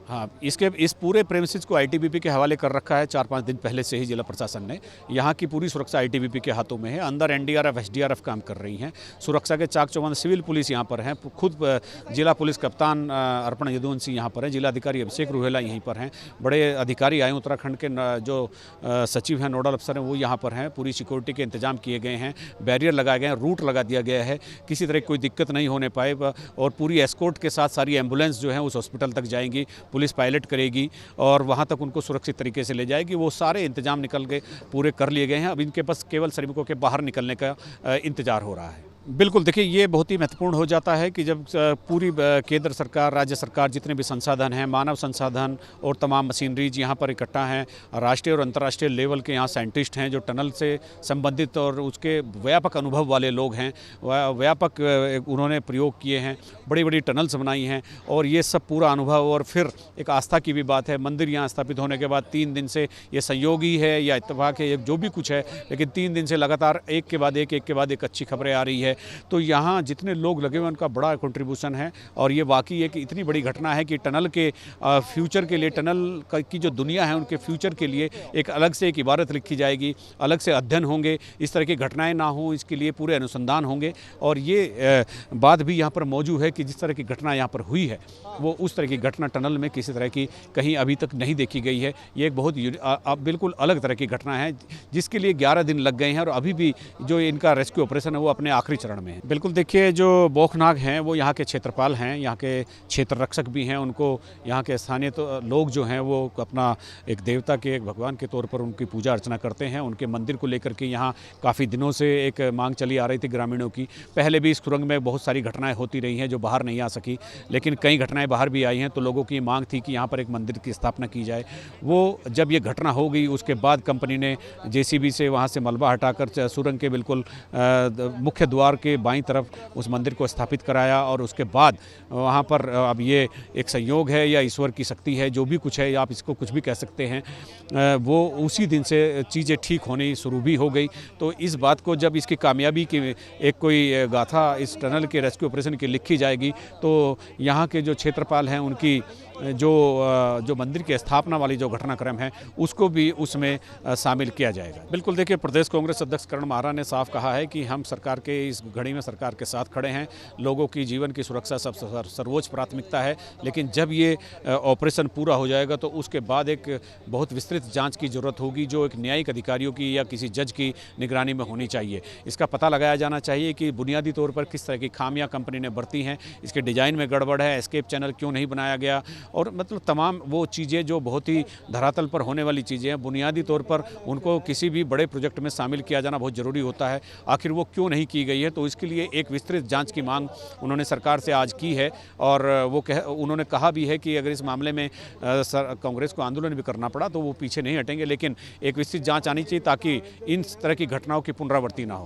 हाँ, इस पूरे प्रेमिसेस को आईटीबीपी के हवाले कर रखा है 4-5 दिन पहले से ही जिला प्रशासन ने। यहाँ की पूरी सुरक्षा आईटीबीपी के हाथों में है। अंदर एनडीआरएफ, एसडीआरएफ काम कर रही हैं। सुरक्षा के चाक चौबंद सिविल पुलिस यहाँ पर हैं। खुद जिला पुलिस कप्तान अर्पण यदुवंशी यहाँ पर हैं। जिलाधिकारी अभिषेक रुहेला यहीं पर हैं। बड़े अधिकारी आए उत्तराखंड के जो सचिव हैं, नोडल अफसर हैं, वो यहाँ पर हैं। पूरी सिक्योरिटी के इंतजाम किए गए हैं, बैरियर लगाए गए हैं, रूट लगा दिया गया है, किसी तरह की कोई दिक्कत नहीं होने पाए। और पूरी एस्कॉर्ट के साथ सारी एम्बुलेंस जो है उस हॉस्पिटल तक जाएंगी, पुलिस पायलट करेगी और वहाँ तक उनको सुरक्षित तरीके से ले जाएगी। वो सारे इंतजाम निकल के पूरे कर लिए गए हैं। अब इनके पास केवल श्रमिकों के बाहर निकलने का इंतजार हो रहा है। बिल्कुल, देखिए ये बहुत ही महत्वपूर्ण हो जाता है कि जब पूरी केंद्र सरकार, राज्य सरकार, जितने भी संसाधन हैं, मानव संसाधन और तमाम मशीनरीज यहाँ पर इकट्ठा हैं। राष्ट्रीय और अंतर्राष्ट्रीय लेवल के यहाँ साइंटिस्ट हैं जो टनल से संबंधित और उसके व्यापक अनुभव वाले लोग हैं। व्यापक उन्होंने प्रयोग किए हैं, बड़ी बड़ी टनल्स बनाई हैं और ये सब पूरा अनुभव। और फिर एक आस्था की भी बात है। मंदिर यहाँ स्थापित होने के बाद 3 दिन से, ये संयोग ही है या इत्तेफाक है, जो भी कुछ है, लेकिन 3 दिन से लगातार एक के बाद एक अच्छी खबरें आ रही है। तो यहाँ जितने लोग लगे हुए उनका बड़ा कंट्रीब्यूशन है और ये वाकई एक इतनी बड़ी घटना है कि टनल के फ्यूचर के लिए, टनल की जो दुनिया है उनके फ्यूचर के लिए एक अलग से एक इबारत लिखी जाएगी, अलग से अध्ययन होंगे, इस तरह की घटनाएं ना हो इसके लिए पूरे अनुसंधान होंगे। और ये बात भी यहाँ पर मौजूद है कि जिस तरह की घटना यहाँ पर हुई है वो उस तरह की घटना टनल में किसी तरह की कहीं अभी तक नहीं देखी गई है। ये एक बहुत बिल्कुल अलग तरह की घटना है जिसके लिए 11 दिन लग गए हैं और अभी भी जो इनका रेस्क्यू ऑपरेशन है वो अपने आखिरी चरण में है। बिल्कुल, देखिए जो बोखनाग हैं वो यहाँ के क्षेत्रपाल हैं, यहाँ के क्षेत्र रक्षक भी हैं। उनको यहाँ के स्थानीय लोग जो हैं वो अपना एक देवता के, एक भगवान के तौर पर उनकी पूजा अर्चना करते हैं। उनके मंदिर को लेकर के यहाँ काफ़ी दिनों से एक मांग चली आ रही थी ग्रामीणों की। पहले भी इस सुरंग में बहुत सारी घटनाएं होती रही हैं जो बाहर नहीं आ सकी, लेकिन कई घटनाएं बाहर भी आई हैं। तो लोगों की मांग थी कि यहाँ पर एक मंदिर की स्थापना की जाए। वो जब ये घटना हो गई उसके बाद कंपनी ने जेसीबी से वहाँ से मलबा हटाकर सुरंग के बिल्कुल मुख्य द्वार के बाईं तरफ उस मंदिर को स्थापित कराया। और उसके बाद वहाँ पर अब ये एक संयोग है या ईश्वर की शक्ति है, जो भी कुछ है, आप इसको कुछ भी कह सकते हैं, वो उसी दिन से चीज़ें ठीक होनी शुरू भी हो गई। तो इस बात को जब इसकी कामयाबी की एक कोई गाथा इस टनल के रेस्क्यू ऑपरेशन की लिखी जाएगी तो यहाँ के जो क्षेत्रपाल हैं उनकी जो मंदिर की स्थापना वाली जो घटनाक्रम है उसको भी उसमें शामिल किया जाएगा। बिल्कुल, देखिए प्रदेश कांग्रेस अध्यक्ष करण माहरा ने साफ कहा है कि हम सरकार के इस घड़ी में सरकार के साथ खड़े हैं। लोगों की जीवन की सुरक्षा सबसे सर्वोच्च प्राथमिकता है, लेकिन जब ये ऑपरेशन पूरा हो जाएगा तो उसके बाद एक बहुत विस्तृत जाँच की जरूरत होगी जो एक न्यायिक अधिकारियों की या किसी जज की निगरानी में होनी चाहिए। इसका पता लगाया जाना चाहिए कि बुनियादी तौर पर किस तरह की खामियां कंपनी ने बरती हैं, इसके डिज़ाइन में गड़बड़ है, एस्केप चैनल क्यों नहीं बनाया गया, और मतलब तमाम वो चीज़ें जो बहुत ही धरातल पर होने वाली चीज़ें हैं, बुनियादी तौर पर उनको किसी भी बड़े प्रोजेक्ट में शामिल किया जाना बहुत ज़रूरी होता है। आखिर वो क्यों नहीं की गई है, तो इसके लिए एक विस्तृत जांच की मांग उन्होंने सरकार से आज की है। और उन्होंने कहा भी है कि अगर इस मामले में कांग्रेस को आंदोलन भी करना पड़ा तो वो पीछे नहीं हटेंगे, लेकिन एक विस्तृत जाँच आनी चाहिए ताकि इन तरह की घटनाओं की पुनरावृत्ति ना हो।